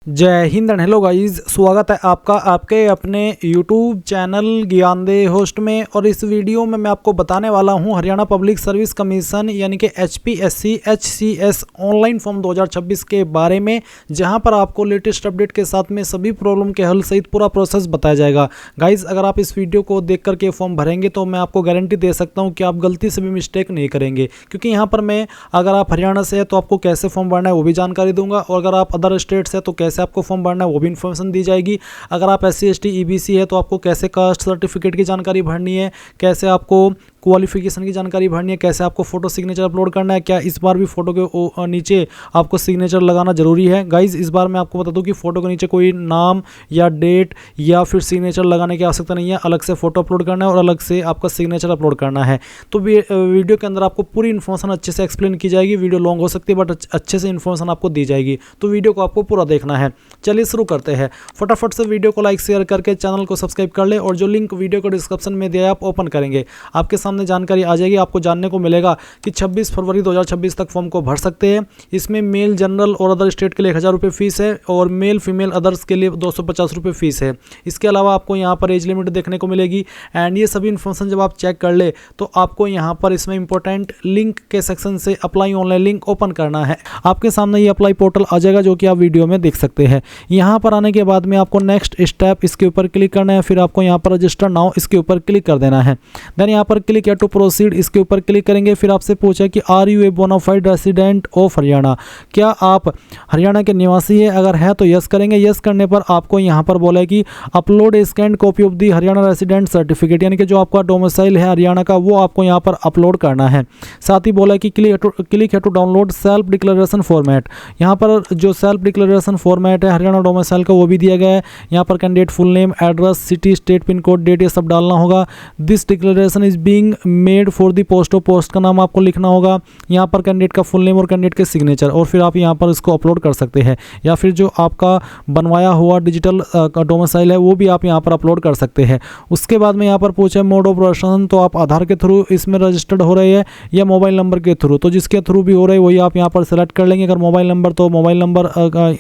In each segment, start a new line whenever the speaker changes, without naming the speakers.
जय Hind and hello guys, स्वागत है आपका आपके अपने YouTube चैनल ज्ञानदे होस्ट में। और इस वीडियो में मैं आपको बताने वाला हूं हरियाणा पब्लिक सर्विस कमीशन यानी कि HPSC HCS ऑनलाइन फॉर्म 2026 के बारे में, जहां पर आपको लेटेस्ट अपडेट के साथ में सभी प्रॉब्लम के हल सहित पूरा प्रोसेस बताया जाएगा। गाइस, अगर आप इस वीडियो को देख करके फॉर्म भरेंगे तो मैं आपको गारंटी दे सकता हूँ कि आप गलती से भी मिस्टेक नहीं करेंगे, क्योंकि यहाँ पर मैं अगर आप हरियाणा से है तो आपको कैसे फॉर्म भरना है वो भी जानकारी दूंगा, और अगर आप अदर स्टेट से तो कैसे आपको फॉर्म भरना है वो भी इन्फॉर्मेशन दी जाएगी। अगर आप SC ST EBC है तो आपको कैसे कास्ट सर्टिफिकेट की जानकारी भरनी है, कैसे आपको क्वालिफिकेशन की जानकारी भरनी है, कैसे आपको फोटो सिग्नेचर अपलोड करना है, क्या इस बार भी फोटो के नीचे आपको सिग्नेचर लगाना जरूरी है। गाइज, इस बार मैं आपको बता दूं कि फोटो के नीचे कोई नाम या डेट या फिर सिग्नेचर लगाने की आवश्यकता नहीं है। अलग से फोटो अपलोड करना है और अलग से आपका सिग्नेचर अपलोड करना है। तो वीडियो के अंदर आपको पूरी इन्फॉर्मेशन अच्छे से एक्सप्लेन की जाएगी। वीडियो लॉन्ग हो सकती है बट अच्छे से इन्फॉर्मेशन आपको दी जाएगी, तो वीडियो को आपको पूरा देखना है। चलिए शुरू करते हैं। फटाफट से वीडियो को लाइक शेयर करके चैनल को सब्सक्राइब कर ले, और जो लिंक वीडियो को डिस्क्रिप्शन में दिया है आप ओपन करेंगे, आपके सामने जानकारी आ जाएगी। आपको जानने को मिलेगा कि 26 फरवरी 2026 तक फॉर्म को भर सकते हैं। इसमें मेल जनरल और अदर स्टेट के लिए 1000 रुपये फीस है, और मेल फीमेल अदर्स के लिए 250 रुपये फीस है। इसके अलावा आपको यहाँ पर एज लिमिट देखने को मिलेगी। एंड ये सभी इन्फॉर्मेशन जब आप चेक कर ले तो आपको यहाँ पर इसमें इंपॉर्टेंट लिंक के सेक्शन से अप्लाई ऑनलाइन लिंक ओपन करना है। आपके सामने ये अप्लाई पोर्टल आ जाएगा, जो कि आप वीडियो में देख सकते हैं। यहाँ पर आने के बाद में आपको नेक्स्ट स्टेप इसके ऊपर क्लिक करना है। फिर आपको यहाँ पर रजिस्टर नाउ इसके ऊपर क्लिक कर देना है। देन यहाँ पर क्लिक या टू प्रोसीड इसके ऊपर क्लिक करेंगे। फिर आपसे पूछा कि are you a bonafide resident of Haryana, क्या आप हरियाणा के निवासी है? अगर है तो यस करेंगे। यस करने पर आपको यहाँ पर बोला है कि upload A scan copy of the Haryana resident certificate, यानी कि जो आपका डोमिसाइल है हरियाणा का वो आपको यहाँ पर अपलोड करना है। साथ ही बोला है कि click here to download self declaration format. यहाँ पर जो सेल्फ डिक्लेरेशन फॉर्मेट है हरियाणा डोमिसाइल का वो भी दिया गया है। यहाँ पर candidate full name, address, city, state, pin code, date ये सब डालना होगा। This declaration is being made for the post of post का नाम आपको लिखना होगा। यहाँ पर कैंडिडेट का फुल नेम और कैंडिडेट के सिग्नेचर, और फिर आप यहाँ पर इसको अपलोड कर सकते हैं, या फिर जो आपका बनवाया हुआ डिजिटल डोमिसाइल है वो भी आप यहाँ पर अपलोड कर सकते हैं। उसके बाद में यहाँ पर पूछे मोड ऑफ रजिस्ट्रेशन, तो आप आधार के थ्रू इसमें रजिस्टर्ड हो रहे हैं या मोबाइल नंबर के थ्रू, तो जिसके थ्रू भी हो रहे हैं वही आप यहाँ पर सेलेक्ट कर लेंगे। अगर मोबाइल नंबर तो मोबाइल नंबर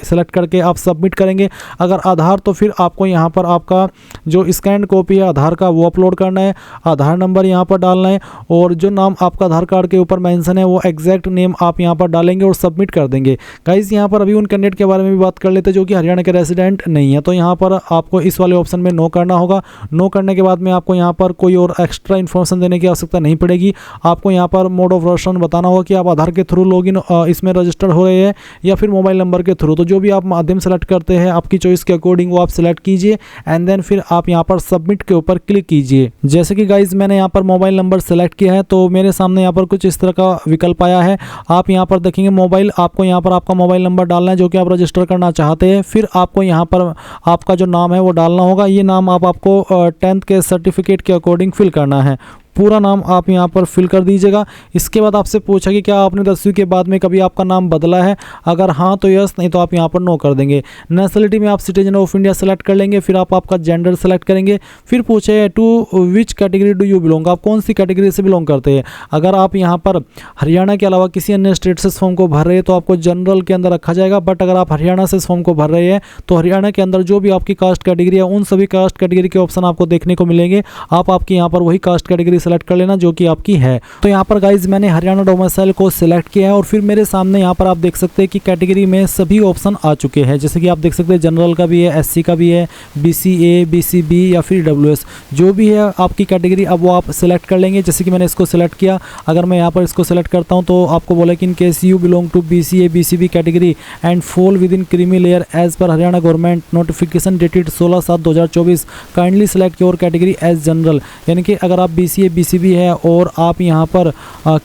सेलेक्ट करके आप सबमिट करेंगे। अगर आधार तो फिर आपको यहाँ पर आपका जो स्कैन कॉपी है आधार का वो अपलोड करना है, आधार नंबर यहाँ पर डालना है, और जो नाम आपका आधार कार्ड के ऊपर मेंशन है वो एग्जैक्ट नेम आप यहाँ पर डालेंगे और सबमिट कर देंगे। गाइस, यहाँ पर अभी उन कैंडिडेट के बारे में भी बात कर लेते हैं जो कि हरियाणा के रेसिडेंट नहीं है, तो यहाँ पर आपको इस वाले ऑप्शन में नो करना होगा। नो करने के बाद में आपको यहाँ पर कोई और एक्स्ट्रा इन्फॉर्मेशन देने की आवश्यकता नहीं पड़ेगी। आपको यहाँ पर मोड ऑफ रजिस्ट्रेशन बताना होगा कि आप आधार के थ्रू लॉगिन इसमें रजिस्टर्ड हो रहे हैं या फिर मोबाइल नंबर के थ्रू, तो जो भी आप माध्यम सेलेक्ट करते हैं आपकी चॉइस के अकॉर्डिंग वो आप सिलेक्ट कीजिए। एंड देन फिर आप यहाँ पर सबमिट के ऊपर क्लिक कीजिए। जैसे कि गाइज मैंने यहाँ पर मोबाइल नंबर सेलेक्ट किया है, तो मेरे सामने यहाँ पर कुछ इस तरह का विकल्प आया है। आप यहाँ पर देखेंगे मोबाइल, आपको यहाँ पर आपका मोबाइल नंबर डालना है जो कि आप रजिस्टर करना चाहते हैं। फिर आपको यहाँ पर आपका जो नाम है वो डालना होगा। ये नाम आपको 10th के सर्टिफिकेट के अकॉर्डिंग फिल करना है। पूरा नाम आप यहाँ पर फिल कर दीजिएगा। इसके बाद आपसे पूछा कि क्या आपने 10वीं के बाद में कभी आपका नाम बदला है? अगर हाँ तो यस, नहीं तो आप यहाँ पर नो कर देंगे। नेशनलिटी में आप सिटीजन ऑफ इंडिया सेलेक्ट कर लेंगे। फिर आप आपका जेंडर सेलेक्ट करेंगे। फिर पूछे to which category do you belong, आप कौन सी कैटेगरी से बिलोंग करते हैं। अगर आप यहाँ पर हरियाणा के अलावा किसी अन्य स्टेट से फॉर्म को भर रहे हैं तो आपको जनरल के अंदर रखा जाएगा। बट अगर आप हरियाणा से फॉर्म को भर रहे हैं तो हरियाणा के अंदर जो भी आपकी कास्ट कैटेगरी है उन सभी कास्ट कैटेगरी के ऑप्शन आपको देखने को मिलेंगे। आप आपकी यहाँ पर वही कास्ट कैटेगरी सेलेक्ट कर लेना जो कि आपकी है। तो यहाँ पर गाइज मैंने हरियाणा डोमिसाइल को सिलेक्ट किया है, और फिर मेरे सामने यहाँ पर आप देख सकते हैं कि कैटेगरी में सभी ऑप्शन आ चुके हैं। जैसे कि आप देख सकते हैं जनरल का भी है, SC का भी है, BCA, BCB या फिर WS, जो भी है आपकी कैटेगरी अब वो आप सिलेक्ट कर लेंगे। जैसे कि मैंने इसको सिलेक्ट किया। अगर मैं यहाँ पर इसको सिलेक्ट करता हूँ तो आपको बोला कि in case you belong to BCA BCB category and fall within creamy layer as per Haryana government notification dated 16/7/2024 kindly select your category as general, यानी कि अगर आप BCA BCB है और आप यहाँ पर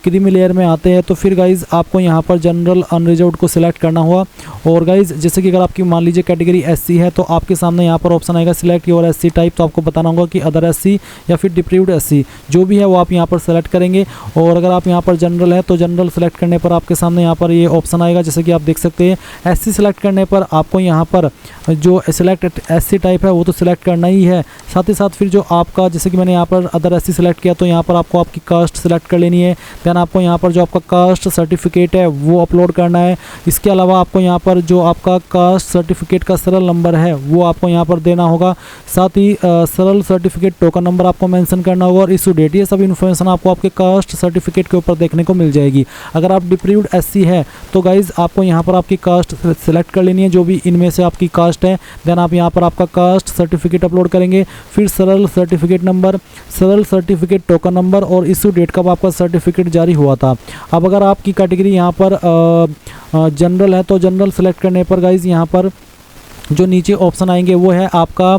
क्रीमी लेयर में आते हैं तो फिर गाइज आपको यहाँ पर जनरल अनरिजर्व्ड को सिलेक्ट करना हुआ। और गाइज जैसे कि अगर आपकी मान लीजिए कैटेगरी SC है तो आपके सामने यहाँ पर ऑप्शन आएगा सिलेक्ट योर SC टाइप, तो आपको बताना होगा कि अदर SC या फिर डिप्रीव्ड SC जो भी है वो आप यहाँ पर सेलेक्ट करेंगे। और अगर आप यहाँ पर जनरल है तो जनरल सेलेक्ट करने पर आपके सामने यहाँ पर ये ऑप्शन आएगा। जैसे कि आप देख सकते हैं SC सेलेक्ट करने पर आपको यहाँ पर जो सिलेक्ट SC टाइप है वो तो सिलेक्ट करना ही है। साथ ही साथ फिर जो आपका जैसे कि मैंने यहाँ पर अदर SC सेलेक्ट किया तो यहाँ पर आपको आपकी कास्ट सेलेक्ट कर लेनी है। देन आपको यहाँ पर जो आपका कास्ट सर्टिफिकेट है वो अपलोड करना है। इसके अलावा आपको यहाँ पर जो आपका कास्ट सर्टिफिकेट का सरल नंबर है वो आपको यहाँ पर देना होगा। साथ ही सरल सर्टिफिकेट टोकन नंबर आपको मेंशन करना होगा और इशू डेट, ये सब इन्फॉर्मेशन आपको आपके कास्ट सर्टिफिकेट के ऊपर देखने को मिल जाएगी। अगर आप डिप्रीव्ड एससी है तो गाइज आपको यहाँ पर आपकी कास्ट सेलेक्ट कर लेनी है, जो भी इनमें से आपकी कास्ट है। देन आप यहाँ पर आपका कास्ट सर्टिफिकेट अपलोड करेंगे, फिर सरल सर्टिफिकेट नंबर, सरल सर्टिफिकेट टोकन नंबर और इशू डेट कब आपका सर्टिफिकेट जारी हुआ था। अब अगर आपकी कैटेगरी यहाँ पर जनरल है तो जनरल सेलेक्ट करने पर गाइज यहाँ पर जो नीचे ऑप्शन आएंगे वो है आपका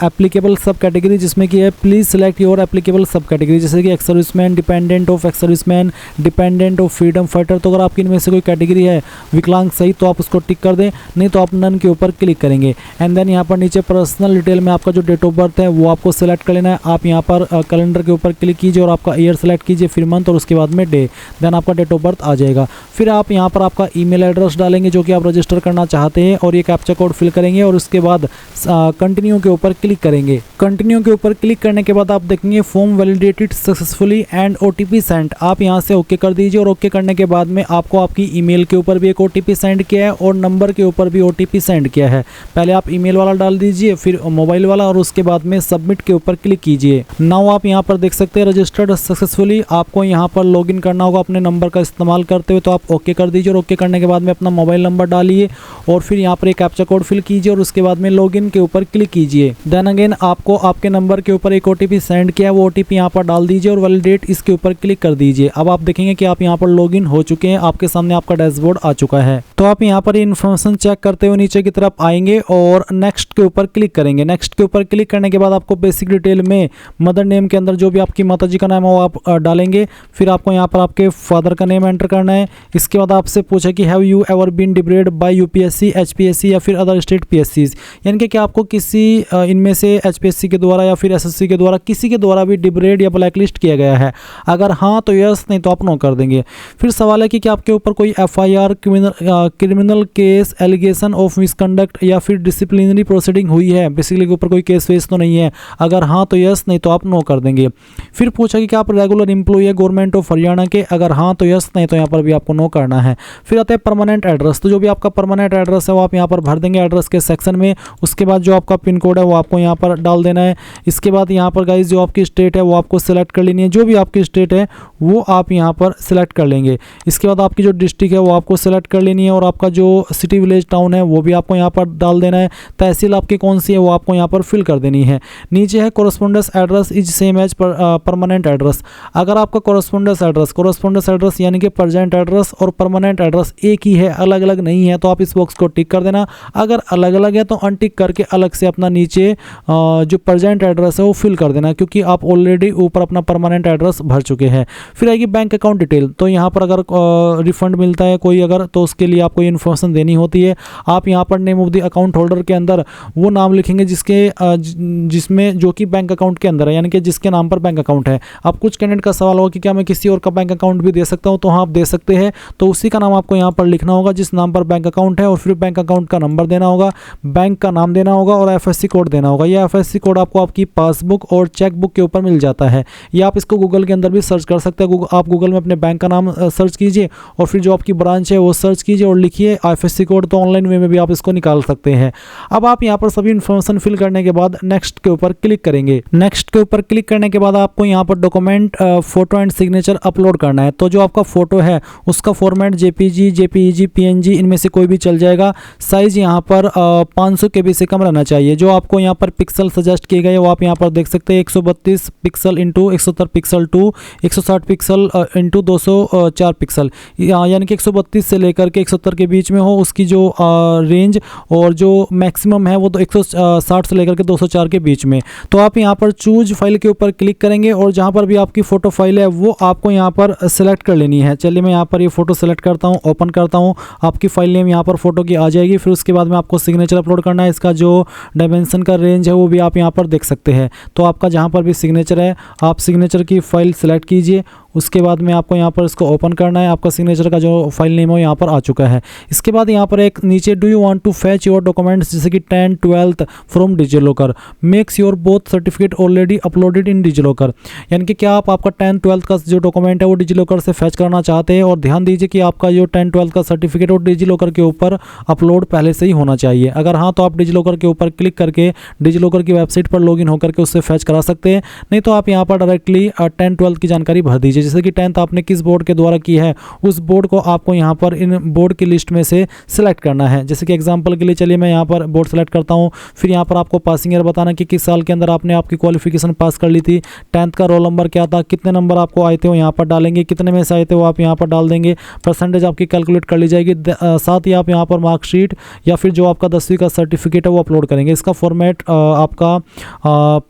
एप्लीकेबल सब कैटेगरी, जिसमें कि है प्लीज़ सेलेक्ट योर एप्लीकेबल सब कैटेगरी, जैसे कि ex serviceman, dependent of ex serviceman, dependent of freedom fighter. तो अगर आपकी इनमें से कोई कैटेगरी है विकलांग सही तो आप उसको टिक कर दें, नहीं तो आप नन के ऊपर क्लिक करेंगे। एंड देन यहाँ पर नीचे पर्सनल डिटेल में आपका जो डेट ऑफ बर्थ है वो आपको सेलेक्ट कर लेना है। आप यहाँ पर कैलेंडर के ऊपर क्लिक कीजिए और आपका ईयर सेलेक्ट कीजिए, फिर मंथ और उसके बाद में डे, देन आपका डेट ऑफ बर्थ आ जाएगा। फिर आप यहाँ पर आपका ईमेल एड्रेस डालेंगे जो कि आप रजिस्टर करना चाहते हैं और ये कैप्चा कोड फिल करेंगे और उसके बाद कंटिन्यू के ऊपर क्लिक करेंगे। कंटिन्यू के ऊपर क्लिक करने के बाद आप देखेंगे form validated successfully and OTP send. आप यहाँ से ओके कर दीजिए और ओके करने के बाद में आपको आपकी ईमेल के ऊपर भी एक ओटीपी सेंड किया है और नंबर के ऊपर भी ओटीपी सेंड किया है। पहले आप ईमेल वाला डाल दीजिए, फिर मोबाइल वाला और उसके बाद में सबमिट के ऊपर क्लिक कीजिए। नाउ आप यहाँ पर देख सकते हैं रजिस्टर्ड सक्सेसफुली। आपको यहाँ पर लॉगिन करना होगा अपने नंबर का इस्तेमाल करते हुए, तो आप ओके कर दीजिए और ओके करने के बाद में अपना मोबाइल नंबर डालिए और फिर यहाँ पर एक कैप्चा कोड फिल कीजिए और उसके बाद में लॉगिन के ऊपर क्लिक कीजिए। देन अगेन आपको आपके नंबर के ऊपर एक ओटीपी सेंड किया है, वो ओटीपी यहाँ पर डाल दीजिए और वैलिडेट इसके ऊपर क्लिक कर दीजिए। अब आप देखेंगे कि आप यहाँ पर लॉगिन हो चुके हैं, आपके सामने आपका डैशबोर्ड आ चुका है। तो आप यहाँ पर ये इन्फॉर्मेशन चेक करते हुए नीचे की तरफ आएंगे और नेक्स्ट के ऊपर क्लिक करेंगे। नेक्स्ट के ऊपर क्लिक करने के बाद आपको बेसिक डिटेल में मदर नेम के अंदर जो भी आपकी माताजी का नाम है वो आप डालेंगे। फिर आपको यहाँ पर आपके फादर का नेम एंटर करना है। इसके बाद आपसे पूछे कि have you ever been debarred by UPSC, HPSC या फिर अदर स्टेट पीएससीज, यानी कि क्या आपको किसी इनमें से एचपीएससी के द्वारा या फिर एसएससी के द्वारा किसी के द्वारा भी डिब्रेड या ब्लैकलिस्ट किया गया है। अगर हाँ तो यस, नहीं तो आप नो कर देंगे। फिर सवाल है कि क्या आपके ऊपर कोई FIR, criminal case, allegation of misconduct या फिर डिसिप्लिनरी प्रोसीडिंग हुई है, बेसिकली के ऊपर कोई केस वेस तो नहीं है। अगर हाँ तो यस, नहीं तो आप नो कर देंगे। फिर पूछा कि क्या आप रेगुलर एम्प्लॉय है गवर्नमेंट ऑफ हरियाणा के, अगर हाँ तो यस, नहीं तो यहाँ पर भी आपको नो करना है। फिर आता है परमानेंट एड्रेस, तो जो भी आपका परमानेंट एड्रेस है वो आप यहाँ पर भर देंगे एड्रेस के सेक्शन में। उसके बाद जो आपका पिन कोड है वो आपको यहाँ पर डाल देना है। इसके बाद यहाँ पर गाइस जो आपकी स्टेट है वो आपको सिलेक्ट कर लेनी है, जो भी आपकी स्टेट है वो आप यहाँ पर सिलेक्ट कर लेंगे। इसके बाद आपकी जो डिस्ट्रिक्ट है वो आपको सिलेक्ट कर लेनी है और आपका जो सिटी, विलेज, टाउन है वो भी आपको यहाँ पर डाल देना है। तहसील आपकी कौन सी है वो आपको यहाँ पर फिल कर देनी है। नीचे है correspondence address is same as permanent address. अगर आपका कोरस्पोंडेंस एड्रेस यानी कि प्रेजेंट एड्रेस और परमानेंट एड्रेस एक ही है, अलग अलग नहीं है, तो आप इस बॉक्स को टिक कर देना। अगर अलग अलग है तो अनटिक करके अलग से अपना नीचे जो प्रेजेंट एड्रेस है वो फिल कर देना, क्योंकि आप ऑलरेडी ऊपर अपना परमानेंट एड्रेस भर चुके हैं। फिर आएगी बैंक अकाउंट डिटेल, तो यहाँ पर अगर रिफंड मिलता है कोई अगर, तो उसके लिए आपको ये इन्फॉर्मेशन देनी होती है। आप यहाँ पर name of the account holder के अंदर वो नाम लिखेंगे जिसमें जो कि बैंक अकाउंट के अंदर है, यानी कि जिसके नाम पर बैंक अकाउंट है। अब कुछ कैंडिडेट का सवाल होगा कि क्या मैं किसी और का बैंक अकाउंट भी दे सकता हूँ, तो हाँ आप दे सकते हैं। तो उसी का नाम आपको यहाँ पर लिखना होगा जिस नाम पर बैंक अकाउंट है और फिर बैंक अकाउंट का नंबर देना होगा, बैंक का नाम देना होगा और एफएससी कोड देना होगा। यह एफएससी कोड आपको आपकी पासबुक और चेकबुक के ऊपर मिल जाता है, या आप इसको गूगल के अंदर भी सर्च कर सकते हैं। आप गूगल में अपने बैंक का नाम सर्च कीजिए और फिर जो आपकी ब्रांच है वो सर्च कीजिए और लिखिए एफएससी कोड, तो ऑनलाइन वे में भी आप इसको निकाल सकते हैं। अब आप यहाँ पर सभी इन्फॉर्मेशन फिल करने के बाद नेक्स्ट के ऊपर क्लिक करेंगे। नेक्स्ट के ऊपर क्लिक करने के बाद आपको यहाँ पर document, photo and signature upload करना है। तो जो आपका फोटो है उसका फॉर्मेट जेपीजी, जेपीईजी, पीएनजी इनमें से कोई भी चल जाएगा। साइज यहाँ पर 500 KB से कम रहना चाहिए। जो आपको यहाँ पर पिक्सल सजेस्ट किए गए वो आप यहाँ पर देख सकते हैं, 132 pixel into 170 pixel to 160 pixel into 204 pixel, यानी कि 132 से लेकर के 170 के बीच में हो उसकी जो रेंज, और जो मैक्सिमम है वो तो 160 से लेकर के 204 के बीच में। तो आप यहाँ पर चूज फाइल के ऊपर क्लिक करेंगे और जहाँ पर भी आपकी फ़ोटो फाइल है वो आपको यहाँ पर सेलेक्ट कर लेनी है। चलिए मैं यहाँ पर ये फ़ोटो सेलेक्ट करता हूँ, ओपन करता हूँ। आपकी फाइल नेम यहाँ पर फोटो की आ जाएगी। फिर उसके बाद में आपको सिग्नेचर अपलोड करना है। इसका जो डायमेंशन का रेंज है वो भी आप यहाँ पर देख सकते हैं। तो आपका जहाँ पर भी सिग्नेचर है आप सिग्नेचर की फाइल सेलेक्ट कीजिए। उसके बाद में आपको यहाँ पर इसको ओपन करना है। आपका सिग्नेचर का जो फाइल नेम हो यहाँ पर आ चुका है। इसके बाद यहाँ पर एक नीचे do you want to fetch your documents जैसे कि 10th 12th from DigiLocker, makes your both certificate already uploaded in DigiLocker. यानी कि क्या आप आपका 10th 12th का जो डॉक्यूमेंट है वो डिजिलॉकर से फैच करना चाहते हैं। और ध्यान दीजिए कि आपका जो 10th 12th का सर्टिफिकेट और डिजिलॉकर के ऊपर अपलोड पहले से ही होना चाहिए। अगर हाँ तो आप डिजिलॉकर के ऊपर क्लिक करके डिजिलॉकर की वेबसाइट पर लॉगिन होकर के उससे फैच करा सकते हैं। नहीं तो आप यहाँ पर डायरेक्टली 10th 12th की जानकारी भर दीजिए, जैसे कि 10th आपने किस बोर्ड के द्वारा की है उस बोर्ड को आपको यहाँ पर इन बोर्ड की लिस्ट में से सिलेक्ट करना है। जैसे कि एग्जांपल के लिए चलिए मैं यहाँ पर बोर्ड सेलेक्ट करता हूँ। फिर यहाँ पर आपको पासिंग ईयर बताना कि किस साल के अंदर आपने आपकी क्वालिफिकेशन पास कर ली थी, 10th का रोल नंबर क्या था, कितने नंबर आपको आए थे वो यहाँ पर डालेंगे, कितने में से आए थे वो आप यहाँ पर डाल देंगे, परसेंटेज आपकी कैलकुलेट कर ली जाएगी। साथ ही आप यहाँ पर मार्कशीट या फिर जो आपका 10वीं का सर्टिफिकेट है वो अपलोड करेंगे। इसका फॉर्मेट आपका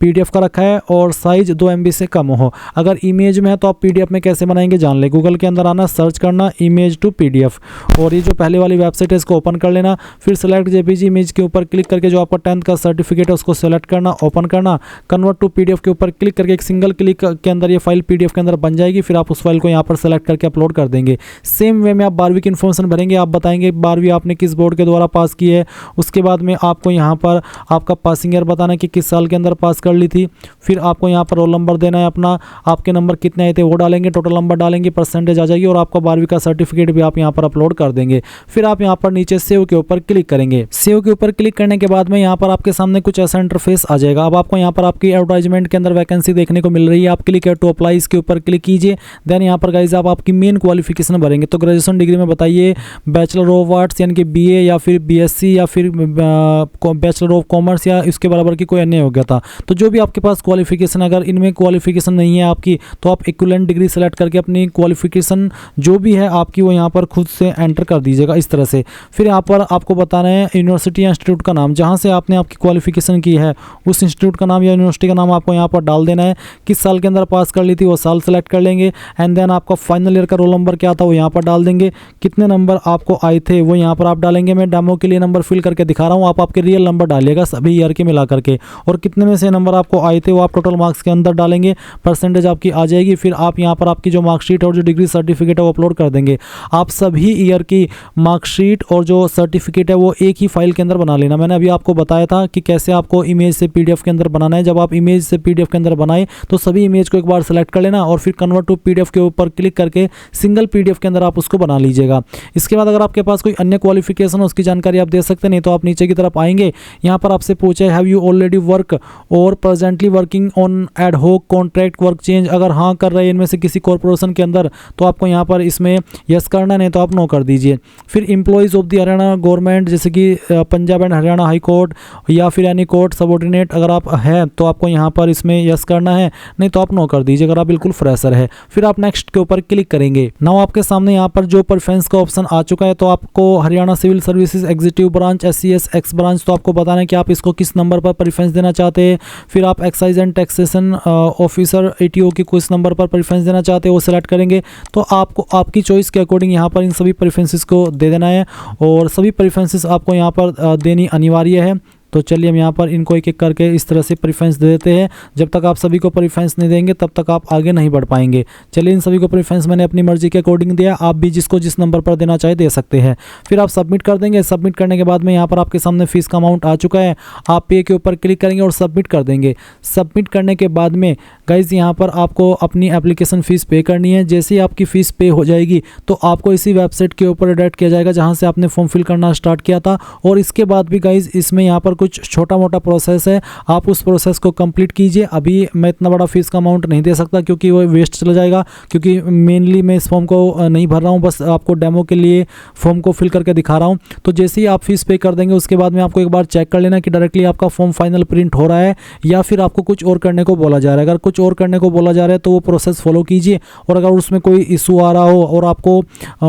PDF का रखा है और साइज 2 MB से कम हो। अगर इमेज में है तो आप PDF में कैसे बनाएंगे जान ले। गूगल के अंदर आना, सर्च करना इमेज टू PDF और ये जो पहले वाली वेबसाइट है इसको ओपन कर लेना। फिर सेलेक्ट JPG इमेज के ऊपर क्लिक करके जो आपका 10th का सर्टिफिकेट है उसको सेलेक्ट करना, ओपन करना, कन्वर्ट टू PDF के ऊपर क्लिक करके एक सिंगल क्लिक के अंदर ये फाइल PDF के अंदर बन जाएगी। फिर आप उस फाइल को यहाँ पर सेलेक्ट करके अपलोड कर देंगे। सेम वे में आप 12वीं की इन्फॉर्मेशन भरेंगे, आप बताएंगे 12वीं आपने किस बोर्ड के द्वारा पास की है। उसके बाद में आपको यहाँ पर आपका पासिंग ईयर बताना कि किस साल के अंदर पास कर ली थी। फिर आपको यहाँ पर रोल नंबर देना है अपना, आपके नंबर कितने आए थे वो डालेंगे, टोटल नंबर डालेंगे, परसेंटेज आ जाएगी और आपका 12वीं का सर्टिफिकेट भी आप यहाँ पर अपलोड कर देंगे। फिर आप यहाँ पर नीचे सेव के ऊपर क्लिक करेंगे। सेव के ऊपर क्लिक करने के बाद में यहाँ पर आपके सामने कुछ ऐसा इंटरफेस आ जाएगा। अब आपको यहाँ पर आपकी एडवर्टाइजमेंट के अंदर वैकेंसी देखने को मिल रही है। आप क्लिक टू अप्लाई इसके ऊपर क्लिक कीजिए। देन यहाँ पर गाइज आप आपकी मेन क्वालिफिकेशन भरेंगे। तो ग्रेजुएशन डिग्री में बताइए बैचलर ऑफ आर्ट्स यानी कि BA या फिर BSc या फिर बैचलर ऑफ कॉमर्स या इसके बराबर की कोई अन्य योग्यता। तो जो भी आपके पास क्वालिफिकेशन, अगर इनमें क्वालिफिकेशन नहीं है आपकी तो आप इक्विवेलेंट डिग्री सेलेक्ट करके अपनी क्वालिफिकेशन जो भी है आपकी वो यहाँ पर खुद से एंटर कर दीजिएगा इस तरह से। फिर यहाँ पर आपको बताना है यूनिवर्सिटी या इंस्टीट्यूट का नाम, जहाँ से आपने आपकी क्वालिफिकेशन की है उस इंस्टीट्यूट का नाम या यूनिवर्सिटी का नाम आपको यहाँ पर डाल देना है। किस साल के अंदर पास कर ली थी वो साल सेलेक्ट कर लेंगे। एंड देन आपका फाइनल ईयर का रोल नंबर क्या था वो यहाँ पर डाल देंगे। कितने नंबर आपको आए थे वो यहाँ पर आप डालेंगे। मैं डेमो के लिए नंबर फिल करके दिखा रहा हूँ, आप आपके रियल नंबर डालिएगा सभी ईयर के मिला करके। और कितने में से नंबर आपको आए थे वो आप टोटल मार्क्स के अंदर डालेंगे, परसेंटेज आपकी आ जाएगी। फिर आप यहाँ पर आपकी जो मार्कशीट और जो डिग्री सर्टिफिकेट है वो अपलोड कर देंगे। आप सभी ईयर की मार्कशीट और जो सर्टिफिकेट है वो एक ही फाइल के अंदर बना लेना। मैंने अभी आपको बताया था कि कैसे आपको इमेज से PDF के अंदर बनाना है। जब आप इमेज से PDF के अंदर बनाए तो सभी इमेज को एक बार सेलेक्ट कर लेना और फिर कन्वर्ट टू PDF के ऊपर क्लिक करके सिंगल PDF के अंदर आप उसको बना लीजिएगा। इसके बाद अगर आपके पास कोई अन्य क्वालिफिकेशन हो उसकी जानकारी आप दे सकते हैं। नहीं तो आप नीचे की तरफ आएंगे, यहाँ पर आपसे पूछे हैव यू ऑलरेडी वर्क और प्रेजेंटली वर्किंग ऑन एड होक कॉन्ट्रैक्ट वर्क चेंज। अगर हाँ कर रहे हैं इनमें से किसी कॉर्पोरेशन के अंदर तो आपको यहाँ पर इसमें यस करना, नहीं तो आप नो कर दीजिए। फिर employees of the Haryana government जैसे कि Punjab and Haryana high court या फिर एनी कोर्ट सबऑर्डिनेट अगर आप हैं तो आपको यहाँ पर इसमें यस करना है, नहीं तो आप नो कर दीजिए अगर आप बिल्कुल फ्रेशर है। फिर आप नेक्स्ट के ऊपर क्लिक करेंगे। नाउ आपके सामने यहाँ पर जो प्रेफरेंस का ऑप्शन आ चुका है। तो आपको Haryana civil services executive branch SCS ex branch, तो आपको बताना है कि आप इसको किस नंबर पर प्रेफरेंस देना चाहते हैं। फिर आप excise and taxation officer ATO की किस नंबर पर प्रेफरेंस देना चाहते हैं वो सिलेक्ट करेंगे। तो आपको आपकी चॉइस के अकॉर्डिंग यहाँ पर इन सभी प्रेफरेंसेस को दे देना है और सभी प्रेफरेंसेस आपको यहाँ पर देनी अनिवार्य है। तो चलिए हम यहाँ पर इनको एक एक करके इस तरह से प्रेफरेंस दे देते हैं। जब तक आप सभी को प्रेफरेंस नहीं देंगे तब तक आप आगे नहीं बढ़ पाएंगे। चलिए इन सभी को प्रेफरेंस मैंने अपनी मर्जी के अकॉर्डिंग दिया, आप भी जिसको जिस नंबर पर देना चाहे दे सकते हैं। फिर आप सबमिट कर देंगे। सबमिट करने के बाद में यहाँ पर आपके सामने फीस का अमाउंट आ चुका है। आप पे के ऊपर क्लिक करेंगे और सबमिट कर देंगे। सबमिट करने के बाद में गाइज यहाँ पर आपको अपनी एप्लीकेशन फ़ीस पे करनी है। जैसे ही आपकी फ़ीस पे हो जाएगी तो आपको इसी वेबसाइट के ऊपर डायरेक्ट किया जाएगा जहाँ से आपने फॉर्म फिल करना स्टार्ट किया था। और इसके बाद भी गाइज इसमें यहाँ पर कुछ छोटा मोटा प्रोसेस है, आप उस प्रोसेस को कंप्लीट कीजिए। अभी मैं इतना बड़ा फीस का अमाउंट नहीं दे सकता क्योंकि वो वेस्ट चला जाएगा, क्योंकि मेनली मैं इस फॉर्म को नहीं भर रहा हूँ, बस आपको डेमो के लिए फॉर्म को फिल करके दिखा रहा हूँ। तो जैसे ही आप फीस पे कर देंगे उसके बाद में आपको एक बार चेक कर लेना कि डायरेक्टली आपका फॉर्म फाइनल प्रिंट हो रहा है या फिर आपको कुछ और करने को बोला जा रहा है। अगर कुछ और करने को बोला जा रहा है तो वो प्रोसेस फॉलो कीजिए। और अगर उसमें कोई इशू आ रहा हो और आपको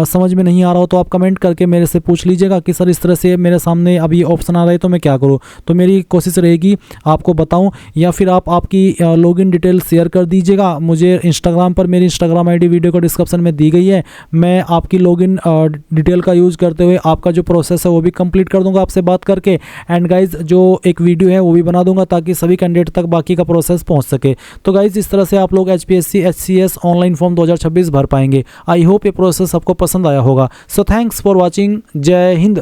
समझ में नहीं आ रहा हो तो आप कमेंट करके मेरे से पूछ लीजिएगा कि सर इस तरह से मेरे सामने अभी ऑप्शन आ रहा है तो मैं क्या करूँ। हो, तो मेरी कोशिश रहेगी आपको बताऊं, या फिर आप आपकी लॉगिन डिटेल शेयर कर दीजिएगा मुझे इंस्टाग्राम पर। मेरी इंस्टाग्राम आईडी वीडियो को डिस्क्रिप्शन में दी गई है। मैं आपकी लॉगिन डिटेल का यूज़ करते हुए आपका जो प्रोसेस है वो भी कंप्लीट कर दूंगा आपसे बात करके। एंड गाइज जो एक वीडियो है वो भी बना दूंगा ताकि सभी कैंडिडेट तक बाकी का प्रोसेस पहुंच सके। तो गाइज इस तरह से आप लोग HPSC HCS ऑनलाइन फॉर्म 2026 भर पाएंगे। आई होप ये प्रोसेस आपको पसंद आया होगा। So thanks for watching. जय हिंद।